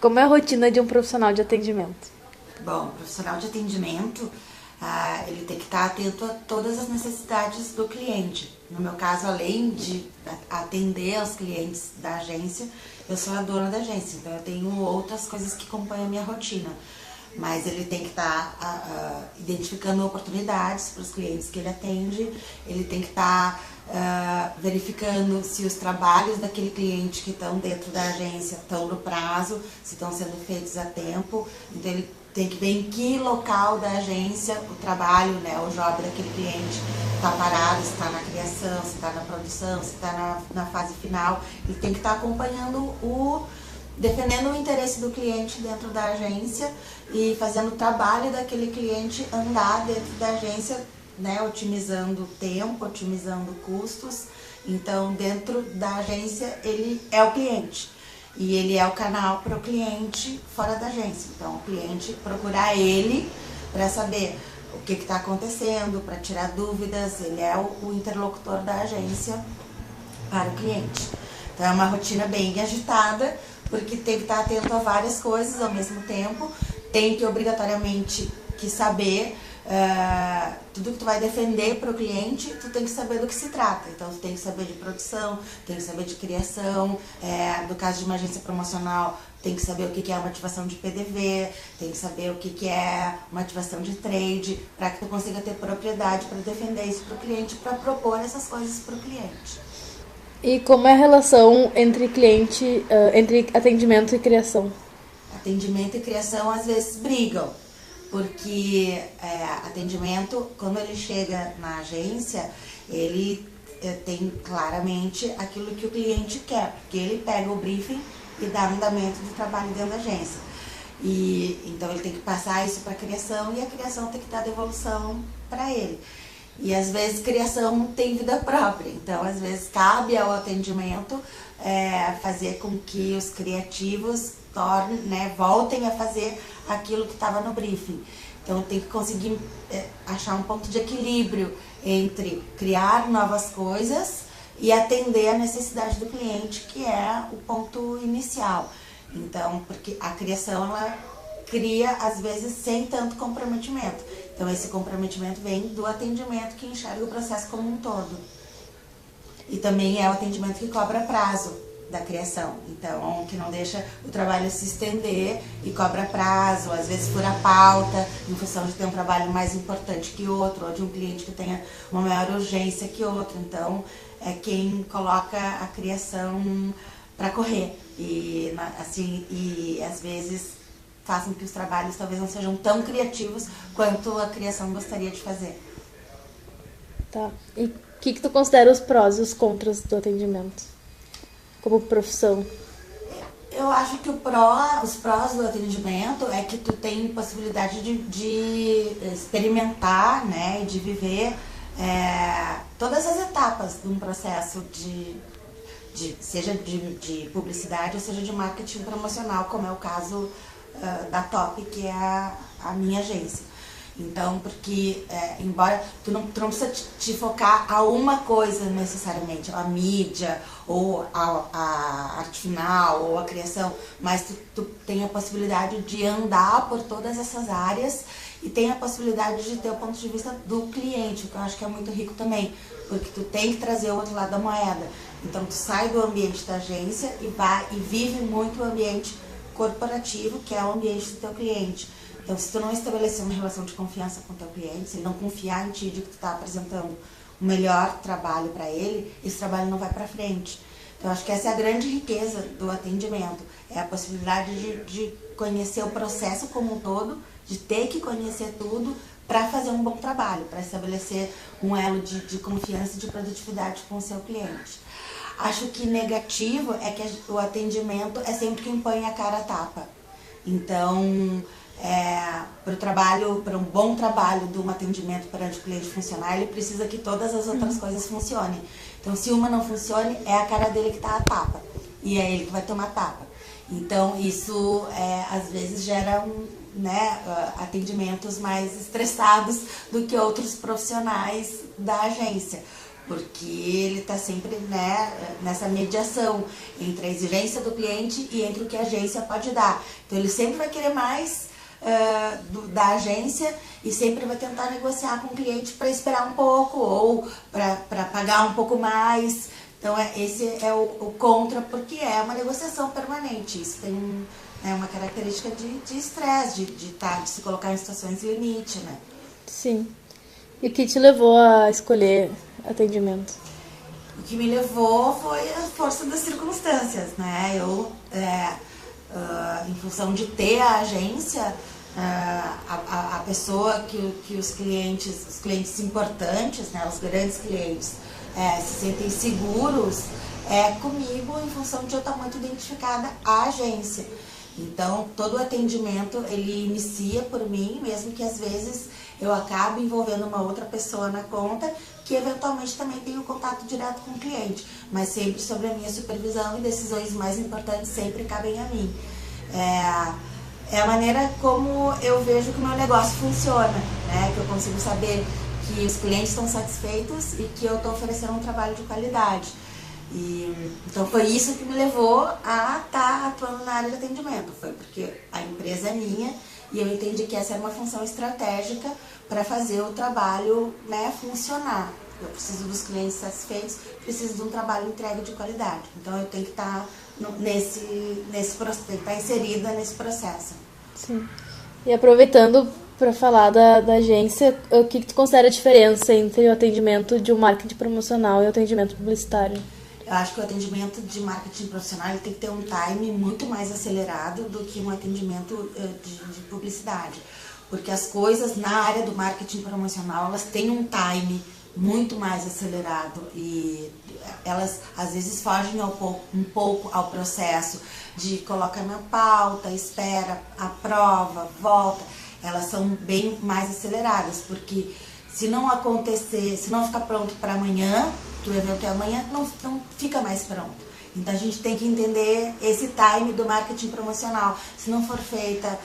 Como é a rotina de um profissional de atendimento? Bom, o profissional de atendimento, ele tem que estar atento a todas as necessidades do cliente. No meu caso, além de atender aos clientes da agência, eu sou a dona da agência, então eu tenho outras coisas que compõem a minha rotina. Mas ele tem que estar identificando oportunidades para os clientes que ele atende, ele tem que estar verificando se os trabalhos daquele cliente que estão dentro da agência estão no prazo, se estão sendo feitos a tempo. Então ele tem que ver em que local da agência o trabalho, né, o job daquele cliente está parado, se está na criação, se está na produção, se está na fase final. Ele tem que estar acompanhando defendendo o interesse do cliente dentro da agência e fazendo o trabalho daquele cliente andar dentro da agência, né, otimizando tempo, otimizando custos. Então, dentro da agência, ele é o cliente e ele é o canal para o cliente fora da agência. Então, o cliente procurar ele para saber o que está acontecendo, para tirar dúvidas. Ele é o interlocutor da agência para o cliente. Então, é uma rotina bem agitada, porque tem que estar atento a várias coisas ao mesmo tempo, tem que obrigatoriamente saber tudo que tu vai defender para o cliente, tu tem que saber do que se trata. Então, tu tem que saber de produção, tem que saber de criação, no caso de uma agência promocional, tem que saber o que é uma ativação de PDV, tem que saber o que é uma ativação de trade, para que tu consiga ter propriedade para defender isso para o cliente, para propor essas coisas para o cliente. E como é a relação entre entre atendimento e criação? Atendimento e criação às vezes brigam, porque atendimento, quando ele chega na agência, ele tem claramente aquilo que o cliente quer, porque ele pega o briefing e dá andamento do trabalho dentro da agência. E então ele tem que passar isso para a criação e a criação tem que dar devolução para ele. E às vezes criação tem vida própria, então às vezes cabe ao atendimento fazer com que os criativos voltem a fazer aquilo que estava no briefing. Então tem que conseguir achar um ponto de equilíbrio entre criar novas coisas e atender a necessidade do cliente, que é o ponto inicial. Então, porque a criação, ela cria, às vezes, sem tanto comprometimento. Então, esse comprometimento vem do atendimento que enxerga o processo como um todo. E também é o atendimento que cobra prazo da criação. Então, que não deixa o trabalho se estender e cobra prazo, às vezes fura a pauta, em função de ter um trabalho mais importante que outro, ou de um cliente que tenha uma maior urgência que outro. Então, é quem coloca a criação para correr. E às vezes façam que os trabalhos talvez não sejam tão criativos quanto a criação gostaria de fazer. Tá. E o que tu considera os prós e os contras do atendimento como profissão? Eu acho que os prós do atendimento é que tu tem possibilidade de experimentar, né, e de viver todas as etapas de um processo seja de publicidade ou seja de marketing promocional, como é o caso da Top, que é a minha agência. Então, porque embora tu não precisa te focar a uma coisa necessariamente, a mídia, ou a arte final, ou a criação, mas tu tem a possibilidade de andar por todas essas áreas e tem a possibilidade de ter o ponto de vista do cliente, o que eu acho que é muito rico também, porque tu tem que trazer o outro lado da moeda. Então, tu sai do ambiente da agência e vive muito o ambiente corporativo, que é o ambiente do teu cliente. Então, se tu não estabelecer uma relação de confiança com o teu cliente, se ele não confiar em ti de que tu está apresentando o melhor trabalho para ele, esse trabalho não vai para frente. Então, acho que essa é a grande riqueza do atendimento, é a possibilidade de conhecer o processo como um todo, de ter que conhecer tudo para fazer um bom trabalho, para estabelecer um elo de confiança e de produtividade com o seu cliente. Acho que negativo é que o atendimento é sempre quem põe a cara a tapa. Então, para um bom trabalho de um atendimento perante o cliente funcionar, ele precisa que todas as outras coisas funcionem. Então, se uma não funcione, é a cara dele que está a tapa. E é ele que vai tomar tapa. Então, isso às vezes gera atendimentos mais estressados do que outros profissionais da agência. porque ele está sempre, né, nessa mediação entre a exigência do cliente e entre o que a agência pode dar. Então ele sempre vai querer mais da agência e sempre vai tentar negociar com o cliente para esperar um pouco ou para pagar um pouco mais. Então esse é o contra, porque é uma negociação permanente. Isso tem uma característica de estresse, de se colocar em situações limite, né? Sim. E o que te levou a escolher atendimento? O que me levou foi a força das circunstâncias, né? Eu, em função de ter a agência, a pessoa que os clientes importantes, né, os grandes clientes, se sentem seguros comigo em função de eu estar muito identificada à agência. Então, todo o atendimento, ele inicia por mim, mesmo que às vezes eu acabe envolvendo uma outra pessoa na conta, que eventualmente também tem o contato direto com o cliente, mas sempre sobre a minha supervisão e decisões mais importantes sempre cabem a mim. É a maneira como eu vejo que o meu negócio funciona, né? Que eu consigo saber que os clientes estão satisfeitos e que eu estou oferecendo um trabalho de qualidade. Então foi isso que me levou a estar atuando na área de atendimento. Foi porque a empresa é minha e eu entendi que essa era uma função estratégica para fazer o trabalho, né, funcionar. Eu preciso dos clientes satisfeitos, preciso de um trabalho entregue de qualidade. Então eu tenho que estar inserida nesse processo. Sim. E aproveitando para falar da agência, o que tu considera a diferença entre o atendimento de um marketing promocional e o atendimento publicitário? Eu acho que o atendimento de marketing profissional ele tem que ter um time muito mais acelerado do que um atendimento de publicidade. Porque as coisas na área do marketing promocional, elas têm um time muito mais acelerado e elas às vezes fogem um pouco ao processo de colocar na pauta, espera, aprova, volta. Elas são bem mais aceleradas, porque se não acontecer, se não ficar pronto para amanhã, que o evento é amanhã, não fica mais pronto. Então a gente tem que entender esse time do marketing promocional. Se não for feita,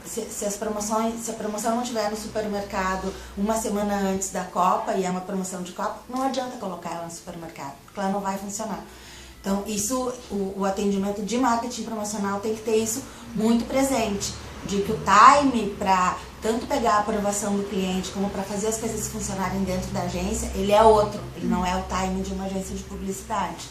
se a promoção não estiver no supermercado uma semana antes da Copa, e é uma promoção de Copa, não adianta colocar ela no supermercado, porque ela não vai funcionar. Então o atendimento de marketing promocional tem que ter isso muito presente, de que o time para tanto pegar a aprovação do cliente como para fazer as coisas funcionarem dentro da agência, ele é outro, ele não é o time de uma agência de publicidade.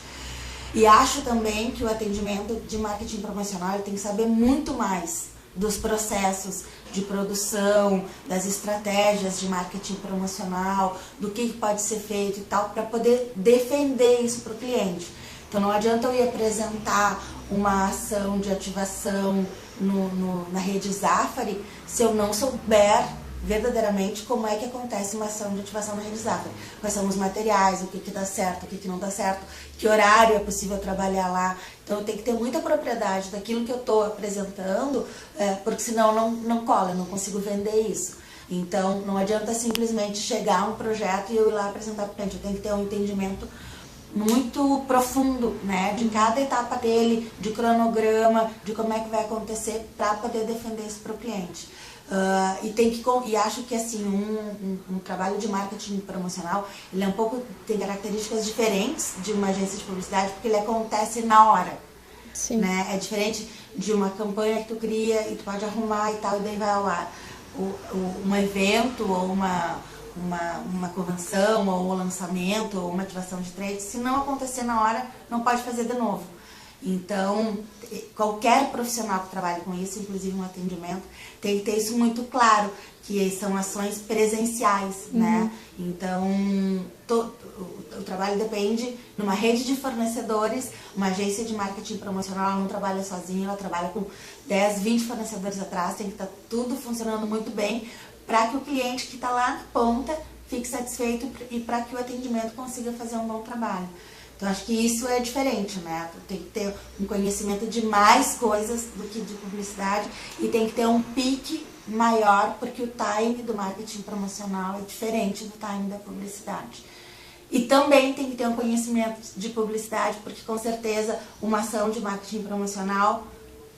E acho também que o atendimento de marketing promocional ele tem que saber muito mais dos processos de produção, das estratégias de marketing promocional, do que pode ser feito e tal, para poder defender isso para o cliente. Então não adianta eu ir apresentar uma ação de ativação na rede Zafari se eu não souber verdadeiramente como é que acontece uma ação de ativação na rede Zafari. Quais são os materiais, o que dá certo, o que não dá certo, que horário é possível trabalhar lá. Então eu tenho que ter muita propriedade daquilo que eu estou apresentando, porque senão não cola, eu não consigo vender isso. Então não adianta simplesmente chegar um projeto e eu ir lá apresentar para o cliente. Eu tenho que ter um entendimento muito profundo, né, de cada etapa dele, de cronograma, de como é que vai acontecer para poder defender isso para o cliente. E acho que assim um trabalho de marketing promocional ele é tem características diferentes de uma agência de publicidade, porque ele acontece na hora. Sim. Né? É diferente de uma campanha que tu cria e tu pode arrumar e tal, e daí vai ao ar. Um evento ou uma convenção, ou um lançamento, ou uma ativação de trade, se não acontecer na hora, não pode fazer de novo. Então, qualquer profissional que trabalhe com isso, inclusive um atendimento, tem que ter isso muito claro, que são ações presenciais, né? Então, o trabalho depende de uma rede de fornecedores, uma agência de marketing promocional, ela não trabalha sozinha, ela trabalha com 10, 20 fornecedores atrás, tem que estar tudo funcionando muito bem, para que o cliente que está lá na ponta fique satisfeito e para que o atendimento consiga fazer um bom trabalho. Então, acho que isso é diferente, né? Tem que ter um conhecimento de mais coisas do que de publicidade e tem que ter um pique maior, porque o time do marketing promocional é diferente do time da publicidade. E também tem que ter um conhecimento de publicidade, porque com certeza uma ação de marketing promocional,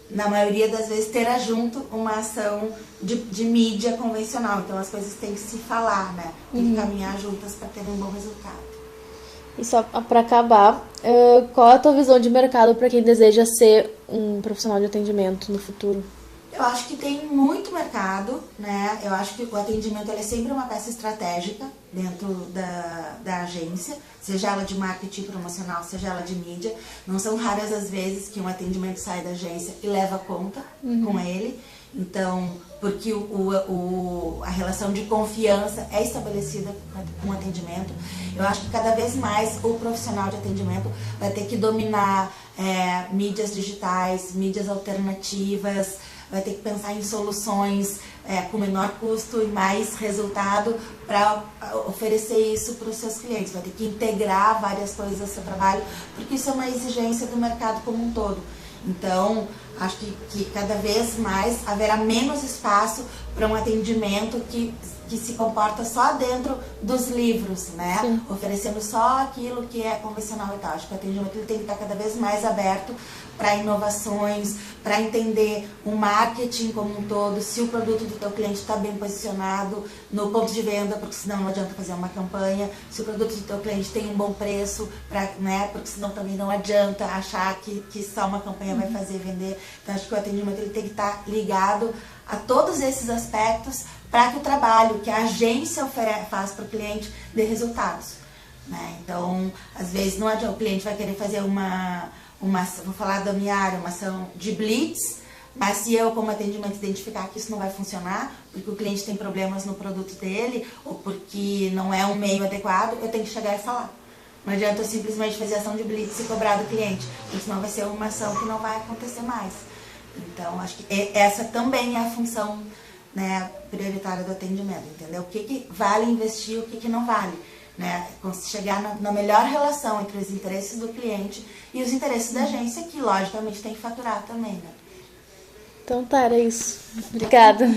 na maioria das vezes, terá junto uma ação de mídia convencional. Então as coisas têm que se falar, né? Tem que caminhar juntas para ter um bom resultado. E só para acabar, qual é a tua visão de mercado para quem deseja ser um profissional de atendimento no futuro? Eu acho que tem muito mercado, né? Eu acho que o atendimento ele é sempre uma peça estratégica dentro da agência, seja ela de marketing promocional, seja ela de mídia. Não são raras as vezes que um atendimento sai da agência e leva conta com ele. Então, porque a relação de confiança é estabelecida com o atendimento. Eu acho que cada vez mais o profissional de atendimento vai ter que dominar mídias digitais, mídias alternativas, vai ter que pensar em soluções com menor custo e mais resultado para oferecer isso para os seus clientes. Vai ter que integrar várias coisas ao seu trabalho, porque isso é uma exigência do mercado como um todo. Então, acho que cada vez mais haverá menos espaço para um atendimento que se comporta só dentro dos livros, né? Sim. Oferecendo só aquilo que é convencional e tal. Acho que o atendimento ele tem que estar cada vez mais aberto para inovações, para entender o marketing como um todo, se o produto do teu cliente está bem posicionado no ponto de venda, porque senão não adianta fazer uma campanha, se o produto do teu cliente tem um bom preço, né? Porque senão também não adianta achar que só uma campanha vai fazer vender. Então acho que o atendimento ele tem que estar ligado a todos esses aspectos para que o trabalho que a agência faz para o cliente dê resultados, né? Então, às vezes não adianta, o cliente vai querer fazer vou falar da minha área, uma ação de blitz, mas se eu como atendimento identificar que isso não vai funcionar, porque o cliente tem problemas no produto dele, ou porque não é um meio adequado, eu tenho que chegar e falar. Não adianta eu simplesmente fazer ação de blitz e cobrar do cliente, porque senão vai ser uma ação que não vai acontecer mais. Então, acho que essa também é a função, né, prioritária do atendimento, entendeu? O que vale investir, o que não vale, né? Chegar na melhor relação entre os interesses do cliente e os interesses da agência, que logicamente tem que faturar também, né? Então tá, era isso. Obrigada.